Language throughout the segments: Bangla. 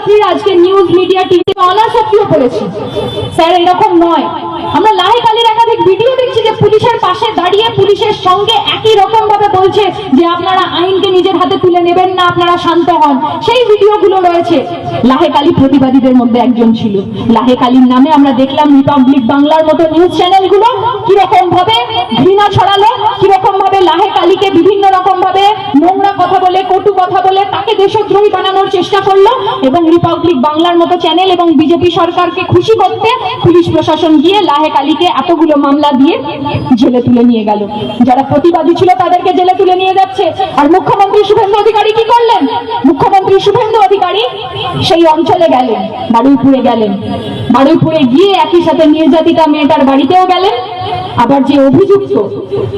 ছাত্রছাত্রীরা আজকে নিউজ মিডিয়া টিভি অনার্স ছাত্রীও পড়েছি। স্যার এরকম নয়, আমরা লাহেকালির একাধিক ভিডিও দেখছি যে পুলিশের পাশে দাঁড়িয়ে পুলিশের সঙ্গে একই রকম ভাবে বলছে যে আপনারা আইনকে নিজের হাতে তুলে নেবেন না, আপনারা শান্ত হন। সেই ভিডিওগুলো রয়েছে। লাহেকালি প্রতিবাদীদের মধ্যে একজন ছিল। লাহেকালির নামে আমরা দেখলাম রিপাবলিক বাংলার মতো নিউজ চ্যানেলগুলো কিরকম ভাবে ঘৃণা ছড়ালো, কিরকম ভাবে লাহেকালিকে বিভিন্ন রকম ভাবে নোংরা কথা বলে, কটু কথা বলে তাকে দেশদ্রোহী বানানোর চেষ্টা করলো। এবং রিপাবলিক বাংলার মতো চ্যানেল এবং বিজেপি সরকারকে খুশি করতে পুলিশ প্রশাসন গিয়ে লাহেকালিকে এতগুলো মামলা দিয়ে জেলে তুলে নিয়ে গেল। যারা প্রতিবাদী ছিল তাদেরকে জেলে তুলে নিয়ে যাচ্ছে। আর মুখ্যমন্ত্রী শুভেন্দু অধিকারী কি করলেন? মুখ্যমন্ত্রী শুভেন্দু অধিকারী সেই অঞ্চলে গেলেন, বারুইপুরে গেলেন। বারুইপুরে গিয়ে একই সাথে নির্যাতিতা মেয়েটার বাড়িতেও গেলেন। আবার যে অভিযুক্ত,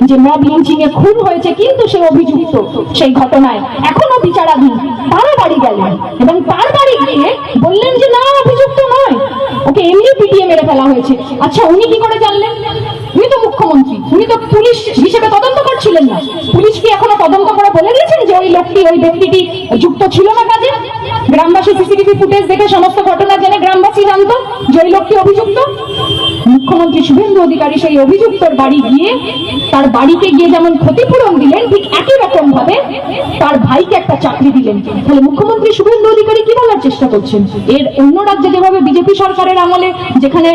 যে মব লিঞ্চিং এ খুন হয়েছে কিন্তু সে অভিযুক্ত সেই ঘটনায় এখনো বিচারাধীন, তার বাড়ি গেলেন এবং তার বাড়ি গিয়ে বললেন যে না, অভিযুক্ত নয়, ওকে এমনি পিটিয়ে মেরে ফেলা হয়েছে। আচ্ছা, উনি কি করে জানলেন? উনি তো মুখ্যমন্ত্রী, উনি তো পুলিশ হিসেবে তদন্ত করছিলেন না। পুলিশ কি এখনো তদন্ত করে বলে দিয়েছেন যে ওই লোকটি, ওই ব্যক্তিটি যুক্ত ছিল না কাজে? গ্রামবাসী সিসিটিভি ফুটেজ দেখে সমস্ত ঘটনা জেনে গ্রামবাসী জানতো যে ওই লোকটি অভিযুক্ত। মুখ্যমন্ত্রী শুভেন্দু অধিকারী সেই অভিযুক্তর বাড়ি গিয়ে তার বাড়িতে গিয়ে যেমন ক্ষতিপূরণ দিলেন, ঠিক একই রকম ভাবে তার ভাইকে একটা চাকরি দিলেন। তাহলে মুখ্যমন্ত্রী শুভেন্দু অধিকারী কি বলার চেষ্টা করছেন? এর অন্য রাজ্যে যেভাবে বিজেপি সরকারের আমলে যেখানে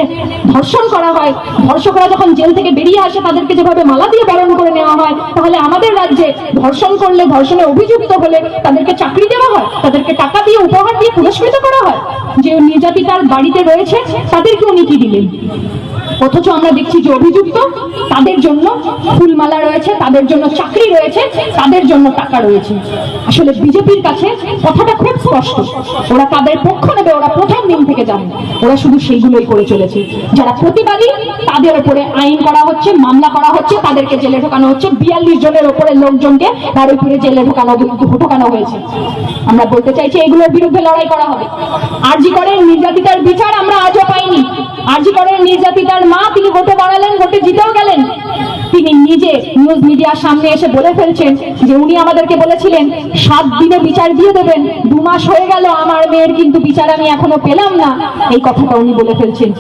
ধর্ষণ করা হয়, ধর্ষকরা যখন জেল থেকে বেরিয়ে আসে তাদেরকে যেভাবে মালা দিয়ে বরণ করে নেওয়া হয়, তাহলে আমাদের রাজ্যে ধর্ষণ করলে, ধর্ষণে অভিযুক্ত হলে তাদেরকে চাকরি দেওয়া হয়, তাদেরকে টাকা দিয়ে, উপহার দিয়ে পুরস্কৃত করা হয়। যে নির্যাতিতার বাড়িতে রয়েছে তাদেরকে উনি কি দিলেন? অথচ আমরা দেখছি যে অভিযুক্ত, তাদের জন্য ফুলমালা রয়েছে, তাদের জন্য চাকরি রয়েছে, তাদের জন্য টাকা রয়েছে। আসলে বিজেপির কাছে কথাটা খুব স্পষ্ট, ওরা তাদের পক্ষ নেবে, ওরা প্রথম দিন থেকে জানে, ওরা শুধু সেইগুলোই করে চলেছে। যারা প্রতিবাদী তাদের উপরে আইন করা হচ্ছে, মামলা করা হচ্ছে, তাদেরকে জেলে ঢোকানো হচ্ছে। 42 জনের উপরে লোকজনকে তার উপরে জেলে ঢোকানো হয়েছে। আমরা বলতে চাইছি এগুলোর বিরুদ্ধে লড়াই করা হবে। আরজি করের নির্যাতিতার বিচার আমরা আজও পাইনি। আরজি করের নির্যাতিতার মা, তিনি ভোটে দাঁড়ালেন, ভোটে জিতেও গেলেন। তিনি নিজে নিউজ মিডিয়ার সামনে এসে বলে ফেলছেন যে উনি আমাদেরকে বলেছিলেন 7 দিনে বিচার দিয়ে দেবেন, 2 মাস হয়ে গেল আমার মেয়ের কিন্তু বিচার আমি এখনো পেলাম না, এই কথাটা উনি বলে ফেলছেন।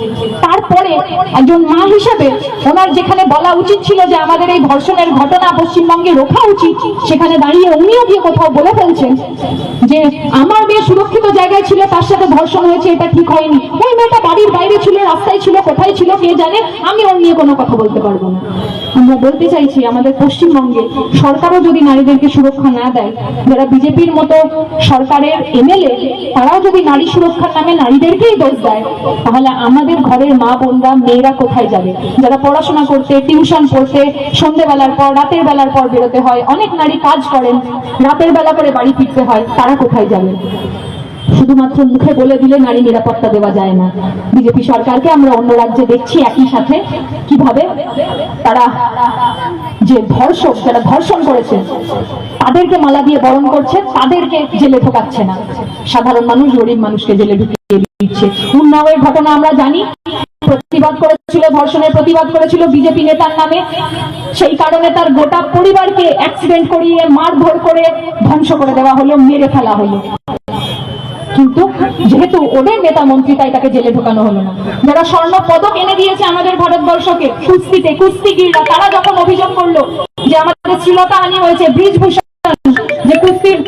তারপরে একজন মা হিসেবে ওনার যেখানে বলা উচিত ছিল যে আমাদের এই ধর্ষণের ঘটনা পশ্চিমবঙ্গে রোখা উচিত, সেখানে দাঁড়িয়ে উনিও গিয়ে কোথাও বলে ফেলছেন যে আমার মেয়ে সুরক্ষিত জায়গায় ছিল, তার সাথে ধর্ষণ হয়েছে, এটা ঠিক হয়নি। ওই মেয়েটা বাড়ির বাইরে ছিল, রাস্তায় ছিল, কোথায় ছিল কে জানে, আমি ওর নিয়ে কোনো কথা বলতে পারবো না। আমরা বলতে চাইছি আমাদের পশ্চিমবঙ্গে সরকারও যদি নারীদেরকে সুরক্ষা না দেয়, যারা বিজেপির মতো সরকারের এমএলএ তারাও যদি নারী সুরক্ষার নামে নারীদেরকেই দোষ দেয়, তাহলে আমাদের ঘরের মা বোনরা, মেয়েরা কোথায় যাবে? যারা পড়াশোনা করতে, টিউশন পড়তে সন্ধ্যেবেলার পর, রাতের বেলার পর বেরোতে হয়, অনেক নারী কাজ করেন, রাতের বেলা করে বাড়ি ফিরতে হয়, তারা কোথায় যাবে? শুধুমাত্র মুখে বলে দিলে নারী নিরাপত্তা দেওয়া যায় না। বিজেপি সরকারকে আমরা অন্য রাজ্যে দেখছি একই সাথে কিভাবে তারা যে ধর্ষক, যারা ধর্ষণ করেছে তাদেরকে মালা দিয়ে বরণ করছে, তাদেরকে জেলে ঢোকাচ্ছে না, সাধারণ মানুষ, গরিব মানুষকে জেলে ঢুকিয়ে দিচ্ছে। উন্নাওয়ের ঘটনা আমরা জানি, প্রতিবাদ করেছিল, ধর্ষণের প্রতিবাদ করেছিল বিজেপি নেতার নামে, সেই কারণে তার গোটা পরিবারকে অ্যাক্সিডেন্ট করিয়ে মারধর করে ধ্বংস করে দেওয়া হলো, মেরে ফেলা হলো। কিন্তু যেহেতু ওদের নেতা মন্ত্রী, তাই তাকে জেলে ঢোকানো হলো না। যারা স্বর্ণ পদক এনে দিয়েছে আমাদের ভারতবর্ষকে কুস্তিতে, কুস্তিগিররা, তারা যখন অভিযোগ করলো যে আমাদের শ্লীলতাহানি হয়েছে, ব্রিজভূষণ যে কুস্তির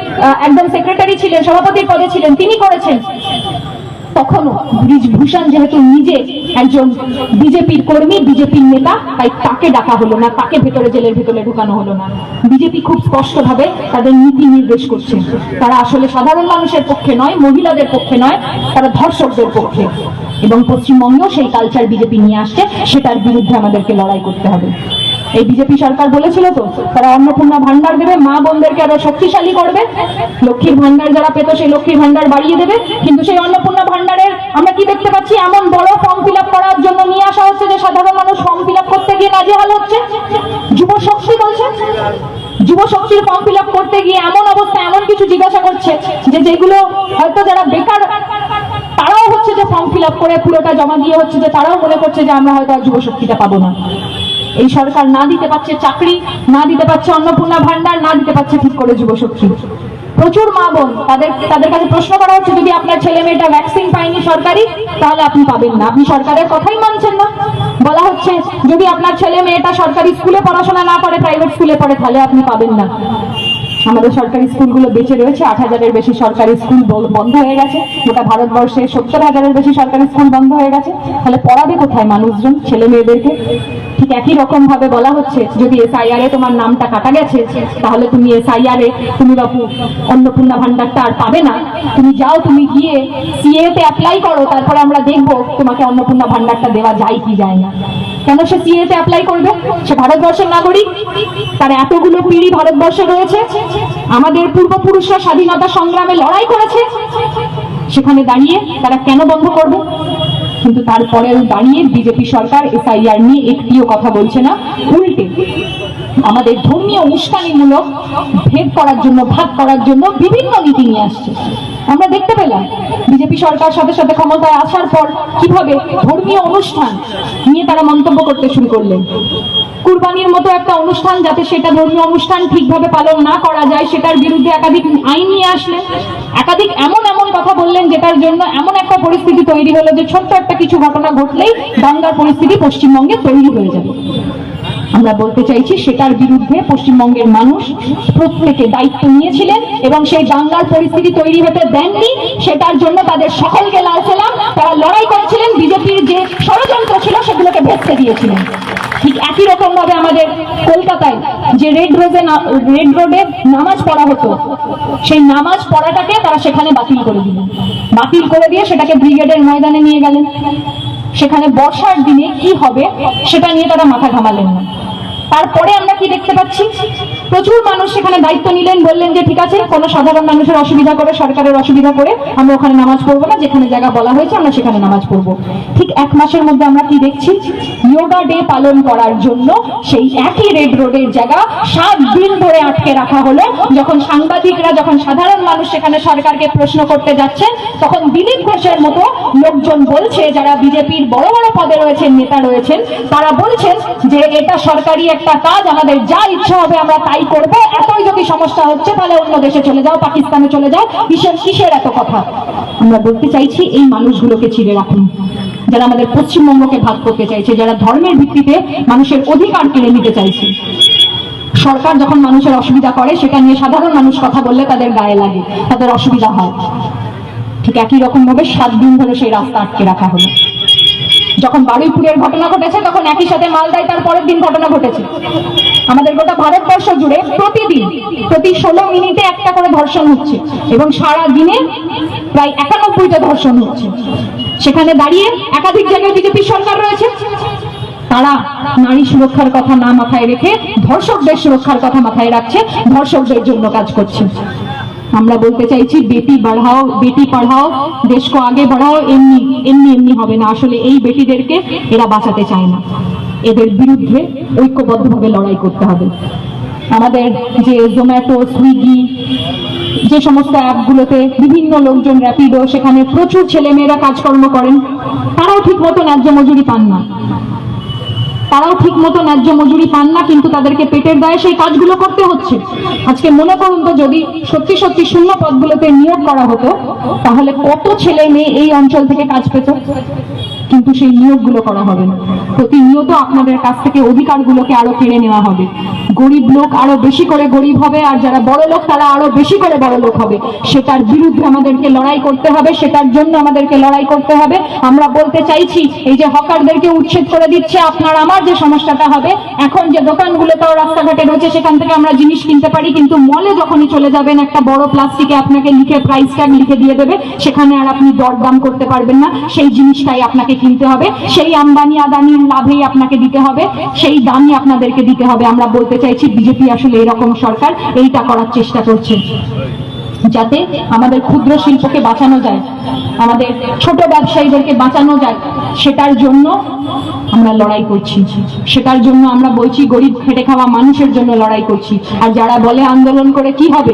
একদম সেক্রেটারি ছিলেন, সভাপতির পদে ছিলেন, তিনি করেছেন, তখনও ব্রিজভূষণ যেহেতু নিজে একজন বিজেপির কর্মী, বিজেপির নেতা, তাই তাকে ডাকা হলো না, তাকে জেলের ভেতরে ঢুকানো হলো না। বিজেপি খুব স্পষ্টভাবে তাদের নীতি নির্দেশ করছে, তারা আসলে সাধারণ মানুষের পক্ষে নয়, মহিলাদের পক্ষে নয়, তারা ধর্ষকদের পক্ষে। এবং পশ্চিমবঙ্গেও সেই কালচার বিজেপি নিয়ে আসছে, সেটার বিরুদ্ধে আমাদেরকে লড়াই করতে হবে। এই বিজেপি সরকার বলেছিল তো তারা অন্নপূর্ণা ভান্ডার দেবে, মা বোনদেরকে আরো শক্তিশালী করবে, লক্ষ্মীর ভান্ডার যারা পেত সেই লক্ষ্মীর ভান্ডার বাড়িয়ে দেবে। কিন্তু সেই অন্নপূর্ণা ভান্ডারের আমরা কি দেখতে পাচ্ছি? এমন বড় ফর্ম ফিল আপ করার জন্য নিয়ে আসা হচ্ছে যে সাধারণ মানুষ ফর্ম ফিল আপ করতে গিয়ে নাজেহাল হচ্ছে। যুব শক্তি বলছে, যুব শক্তির ফর্ম ফিল আপ করতে গিয়ে এমন অবস্থা, এমন কিছু জিজ্ঞাসা করছে যে যেগুলো হয়তো যারা বেকার তারাও হচ্ছে যে ফর্ম ফিল আপ করে পুরোটা জমা দিয়ে হচ্ছে যে তারাও মনে করছে যে আমরা হয়তো আর যুব শক্তিটা পাবো না। এই সরকার না দিতে পারছে চাকরি, না দিতে পারছে অন্নপূর্ণা ভান্ডার, না দিতে পারছে ঠিক করে যুব শক্তি। প্রচুর মা বোন তাদের কাছে প্রশ্ন করা হচ্ছে, যদি আপনার ছেলে মেয়েটা ভ্যাকসিন পায়নি সরকারি, তাহলে আপনি পাবেন না, আপনি সরকারের কথাই মানছেন না। বলা হচ্ছে যদি আপনার ছেলে মেয়েটা সরকারি স্কুলে পড়াশোনা না করে, প্রাইভেট স্কুলে পড়ে, তাহলে আপনি পাবেন না। আমাদের সরকারি স্কুলগুলো বেঁচে রয়েছে, 8,000-এর বেশি সরকারি স্কুল বন্ধ হয়ে গেছে, গোটা ভারতবর্ষে 70,000-এর বেশি সরকারি স্কুল বন্ধ হয়ে গেছে। তাহলে পড়াবে কোথায় মানুষজন ছেলে মেয়েদেরকে? ঠিক একই রকম ভাবে বলা হচ্ছে যদি SIR-এ তোমার নামটা কাটা গেছে, তাহলে তুমি SIR-এ তুমি বাপু অন্নপূর্ণা ভান্ডারটা আর পাবে না, তুমি যাও, তুমি গিয়ে CA-তে অ্যাপ্লাই করো, তারপরে আমরা দেখবো তোমাকে অন্নপূর্ণা ভান্ডারটা দেওয়া যায় কি যায় না। কেন সে CA-তে অ্যাপ্লাই করবে? সে ভারতবর্ষের নাগরিক, তার এতগুলো পিঁড়ি ভারতবর্ষে রয়েছে, আমাদের পূর্বপুরুষরা স্বাধীনতা সংগ্রামে লড়াই করেছে, সেখানে দাঁড়িয়ে তারা কেন বন্ধ করবে? কিন্তু তারপরেও দাঁড়িয়ে বিজেপি সরকার SIR নিয়ে একটিও কথা বলছে না, উল্টে আমাদের ধর্মীয় উস্কানিমূলক ভেদ করার জন্য, ভাগ করার জন্য বিভিন্ন নীতি নিয়ে আসছে। আমরা দেখতে পেলাম বিজেপি সরকার সাথে সাথে ক্ষমতায় আসার পর কিভাবে ধর্মীয় অনুষ্ঠান নিয়ে তারা মন্তব্য করতে শুরু করলেন। কুরবানির মতো একটা অনুষ্ঠান, যাতে সেটা ধর্মীয় অনুষ্ঠান ঠিকভাবে পালন না করা যায়, সেটার বিরুদ্ধে একাধিক আইন নিয়ে আসলেন, একাধিক এমন কথা বললেন যেটার জন্য এমন একটা পরিস্থিতি তৈরি হলো যে ছোট্ট একটা কিছু ঘটনা ঘটলেই দাঙ্গার পরিস্থিতি পশ্চিমবঙ্গে তৈরি হয়ে যাবে। আমরা বলতে চাইছি সেটার বিরুদ্ধে পশ্চিমবঙ্গের মানুষ প্রত্যেকে দায়িত্ব নিয়েছিলেন এবং সেই দাঙ্গার পরিস্থিতি তৈরি হতে দেননি। সেটার জন্য তাদের সকলকে লাল সালাম, তারা লড়াই করেছিলেন, বিজেপির যে ষড়যন্ত্র ছিল সেগুলোকে ভেস্তে দিয়েছিলেন। ঠিক একই রকম ভাবে আমাদের কলকাতায় যে রেড রোডে নামাজ পড়া হতো, সেই নামাজ পড়াটাকে তারা সেখানে বাতিল করে দিলেন, বাতিল করে দিয়ে সেটাকে ব্রিগেডের ময়দানে নিয়ে গেলেন। সেখানে বর্ষার দিনে কি হবে সেটা নিয়ে তারা মাথা ঘামালেন না। তারপরে আমরা কি দেখতে পাচ্ছি, প্রচুর মানুষ সেখানে দায়িত্ব নিলেন, বললেন যে ঠিক আছে, কোনো সাধারণ মানুষের অসুবিধা করে, সরকারের অসুবিধা করে আমরা ওখানে নামাজ পড়বো না, যেখানে জায়গা বলা হয়েছে আমরা সেখানে নামাজ পড়বো। ঠিক 1 মাসের মধ্যে আমরা কি দেখছি, যোগা ডে পালন করার জন্য সেই একই রেড রোডের জায়গা 7 দিন ধরে আটকে রাখা হলো। যখন সাংবাদিকরা, যখন সাধারণ মানুষ সেখানে সরকারকে প্রশ্ন করতে যাচ্ছেন, তখন দিলীপ ঘোষের মতো লোকজন বলছে, যারা বিজেপির বড় বড় পদে রয়েছেন, নেতা রয়েছেন, তারা বলছেন যে এটা সরকারি একটা কাজ, আমাদের যা ইচ্ছা হবে আমরা তাই করবো, এতই যদি সমস্যা হচ্ছে তাহলে অন্য দেশে চলে যাও, পাকিস্তানে চলে যাও, কিসের এত কথা? আমরা বলতে চাইছি এই মানুষগুলোকে চিড়ে রাখুন, যারা আমাদের পশ্চিমবঙ্গকে ভাগ করতে চাইছে, যারা ধর্মের ভিত্তিতে মানুষের অধিকার কেড়ে নিতে চাইছে। সরকার যখন মানুষের অসুবিধা করে, সেটা নিয়ে সাধারণ মানুষ কথা বললে তাদের গায়ে লাগে, তাদের অসুবিধা হয়। ঠিক একই রকম ভাবে 7 দিন ধরে সেই রাস্তা আটকে রাখা হলো। যখন বারুইপুরের ঘটনা ঘটেছে, তখন একই সাথে মালদায় তার পরের দিন ঘটনা ঘটেছে। আমাদের গোটা ভারতবর্ষ জুড়ে প্রতিদিন প্রতি 16 মিনিটে একটা করে ধর্ষণ হচ্ছে এবং সারা দিনে প্রায় 91টা ধর্ষণ হচ্ছে। সেখানে দাঁড়িয়ে একাধিক জায়গায় বিজেপি সরকার রয়েছে, তারা নারী সুরক্ষার কথা না মাথায় রেখে ধর্ষকদের সুরক্ষার কথা মাথায় রাখছে, ধর্ষকদের জন্য কাজ করছে। আমরা বলতে চাইছি বেটি বাড়াও, বেটি পড়াও, দেশ কো আগে বাড়াও, এমনি হবে না। আসলে এই বেটিদেরকে এরা বাঁচাতে চায় না, এদের বিরুদ্ধে ঐক্যবদ্ধভাবে লড়াই করতে হবে। আমাদের যে জোম্যাটো, সুইগি, যে সমস্ত অ্যাপগুলোতে বিভিন্ন লোকজন, র্যাপিডো, সেখানে প্রচুর ছেলে মেয়েরা কাজকর্ম করেন, তারাও ঠিক মতো ন্যায্য মজুরি পান না, কিন্তু তাদেরকে পেটের দায়ে সেই কাজগুলো করতে হচ্ছে। আজকে মনে করুন তো, যদি সত্যি সত্যি শূন্য পদগুলোতে নিয়োগ করা হতো, তাহলে কত ছেলে মেয়ে এই অঞ্চল থেকে কাজ পেত। কিন্তু সেই নিয়োগগুলো করা হবে না। প্রতিনিয়ত আপনাদের কাছ থেকে অধিকারগুলোকে আরো কেড়ে নেওয়া হবে। গরিব লোক আরো বেশি করে গরিব হবে, আর যারা বড় লোক তারা আরো বেশি করে বড় লোক হবে। সেটার বিরুদ্ধে আমাদেরকে লড়াই করতে হবে, সেটার জন্য আমাদেরকে লড়াই করতে হবে। আমরা বলতে চাইছি, এই যে হকারদেরকে উচ্ছেদ করে দিচ্ছে, আপনার আমার যে সমস্যাটা হবে, এখন যে দোকানগুলোতেও রাস্তাঘাটে রয়েছে সেখান থেকে আমরা জিনিস কিনতে পারি, কিন্তু মলে যখনই চলে যাবেন একটা বড় প্লাস্টিকে আপনাকে লিখে প্রাইস ট্যাগ লিখে দিয়ে দেবে, সেখানে আর আপনি দরদাম করতে পারবেন না। সেই জিনিসটাই আপনাকে কিনতে হবে, সেই আম্বানি আদানির লাভেই আপনাকে দিতে হবে, সেই দামই আপনাদেরকে দিতে হবে। আমরা বলতে চাইছি বিজেপি আসলে এরকম সরকার এইটা করার চেষ্টা করছে, যাতে আমাদের ক্ষুদ্র শিল্পকে বাঁচানো যায়, আমাদের ছোট ব্যবসায়ীদেরকে বাঁচানো যায়। সেটার জন্য আমরা লড়াই করছি, সেটার জন্য আমরা বলছি গরিব খেটে খাওয়া মানুষের জন্য লড়াই করছি। আর যারা বলে আন্দোলন করে কি হবে,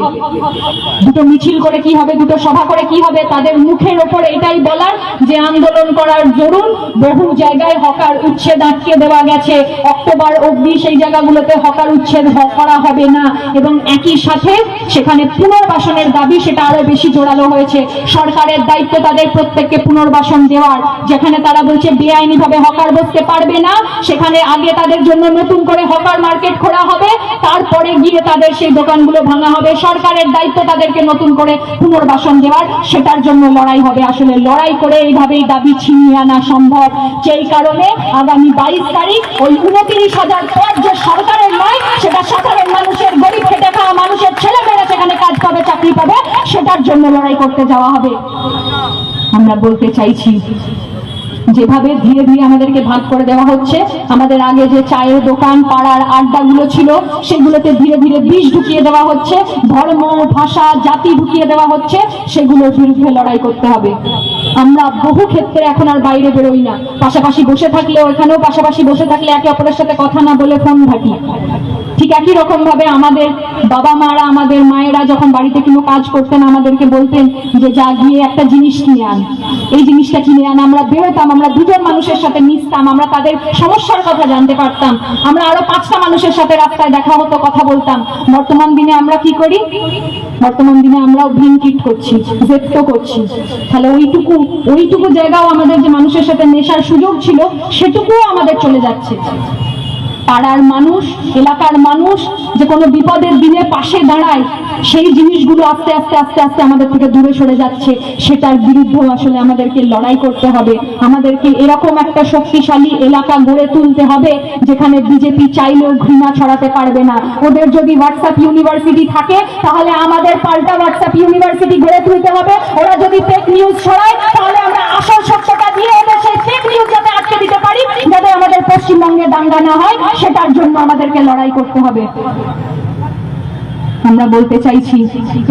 দুটো মিছিল করে কি হবে, দুটো সভা করে কি হবে, তাদের মুখের ওপর এটাই বলার যে আন্দোলন করার দরুন বহু জায়গায় হকার উচ্ছেদ আটকে দেওয়া গেছে, অক্টোবর অবধি সেই জায়গাগুলোতে হকার উচ্ছেদ করা হবে না, এবং একই সাথে সেখানে পুনর্বাসনের দাবি সেটা আরো বেশি জোরালো হয়েছে। সরকারের দায়িত্ব তাদের প্রত্যেককে পুনর্বাসন দেওয়ার। যেখানে তারা বলছে বেআইনি ভাবে হকার বসতে পারবে না, সেখানে আগে তাদের জন্য নতুন করে হকার মার্কেট খোলা হবে, তারপরে গিয়ে তাদের সেই দোকানগুলো ভাঙা হবে। সরকারের দায়িত্ব তাদেরকে নতুন করে পুনর্বাসন দেওয়ার, সেটার জন্য লড়াই হবে। আসলে লড়াই করে এইভাবেই দাবি ছিনিয়ে আনা সম্ভব। যেই কারণে আগামী 22 তারিখ ওই 29,000 পদ যে সরকারের নয়, সেটা সাধারণ মানুষের, গরিব খেটে খাওয়া মানুষের ছেলেমেয়েরা সেখানে কাজ পাবে, চাকরি পাবে, সেটার জন্য লড়াই করতে যাওয়া হবে। আমরা বলতে চাইছি যেভাবে ধীরে ধীরে আমাদেরকে ভাগ করে দেওয়া হচ্ছে, আমাদের আগে যে চায়ের দোকান, পাড়ার আড্ডাগুলো ছিল, সেগুলোতে ধীরে ধীরে বিষ ঢুকিয়ে দেওয়া হচ্ছে, ধর্ম, ভাষা, জাতি ঢুকিয়ে দেওয়া হচ্ছে, সেগুলোর বিরুদ্ধে লড়াই করতে হবে। আমরা বহু ক্ষেত্রে এখন আর বাইরে বেরোই না, পাশাপাশি বসে থাকলেও, এখানেও পাশাপাশি বসে থাকলে একে অপরের সাথে কথা না বলে ফোন ঘাঁটি। ঠিক একই রকম ভাবে আমাদের বাবা মারা, আমাদের মায়েরা যখন বাড়িতে কোনো কাজ করতেন, আমাদেরকে বলতেন যে যা গিয়ে একটা জিনিস কিনে আন, এই জিনিসটা কিনে আন। আমরা বেরোতাম, আমরা দুজন মানুষের সাথে মিশতাম, আমরা তাদের সমস্যার কথা জানতে পারতাম, আমরা আরো 5টা মানুষের সাথে রাস্তায় দেখা হতো, কথা বলতাম। বর্তমান দিনে আমরা কি করি? বর্তমান দিনে আমরাও ব্লিঙ্কিট করছি, জেপ্টো করছি। তাহলে ওইটুকু জায়গাও আমাদের যে মানুষের সাথে মেশার সুযোগ ছিল, সেটুকুও আমাদের চলে যাচ্ছে। পাড়ার মানুষ, এলাকার মানুষ যে কোনো বিপদের দিনে পাশে দাঁড়ায়, সেই জিনিসগুলো আস্তে আস্তে আস্তে আস্তে আমাদের থেকে দূরে সরে যাচ্ছে। সেটার বিরুদ্ধে আসলে আমাদেরকে লড়াই করতে হবে। আমাদেরকে এরকম একটা শক্তিশালী এলাকা গড়ে তুলতে হবে যেখানে বিজেপি চাইলেও ঘৃণা ছড়াতে পারবে না। ওদের যদি হোয়াটসঅ্যাপ ইউনিভার্সিটি থাকে, তাহলে আমাদের পাল্টা হোয়াটসঅ্যাপ ইউনিভার্সিটি গড়ে তুলতে হবে। ওরা যদি ফেক নিউজ ছড়ায়, তাহলে আমরা আসল সত্যটা দিয়ে ওদের সেই ফেক নিউজ যাতে আটকে দিতে পারি, যাতে আমাদের পশ্চিমবঙ্গে দাঙ্গা না হয়, সেটার জন্য আমাদেরকে লড়াই করতে হবে। আমরা বলতে চাইছি,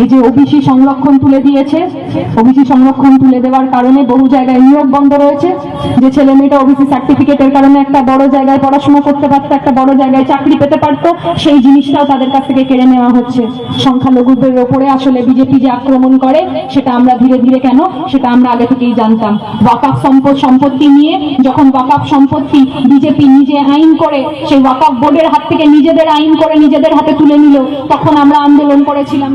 এই যে ওবিসি সংরক্ষণ তুলে দিয়েছে, ওবিসি সংরক্ষণ তুলে দেওয়ার কারণে বহু জায়গায় নিয়োগ বন্ধ রয়েছে। যে ছেলে মেয়েটা ওবিসি সার্টিফিকেটের কারণে একটা বড় জায়গায় পড়াশোনা করতে পারতো, একটা বড় জায়গায় চাকরি পেতে পারতো, সেই জিনিসটাও তাদের কাছ থেকে কেড়ে নেওয়া হচ্ছে। সংখ্যালঘুদের ওপরে আসলে বিজেপি যে আক্রমণ করে, সেটা আমরা ধীরে ধীরে কেন, সেটা আমরা আগে থেকেই জানতাম। ওয়াকফ সম্পত্তি নিয়ে যখন ওয়াকফ সম্পত্তি বিজেপি নিজে আইন করে, সেই ওয়াকফ বোর্ডের হাত থেকে নিজেদের আইন করে নিজেদের হাতে তুলে নিল, তখন আমরা আন্দোলন করেছিলাম।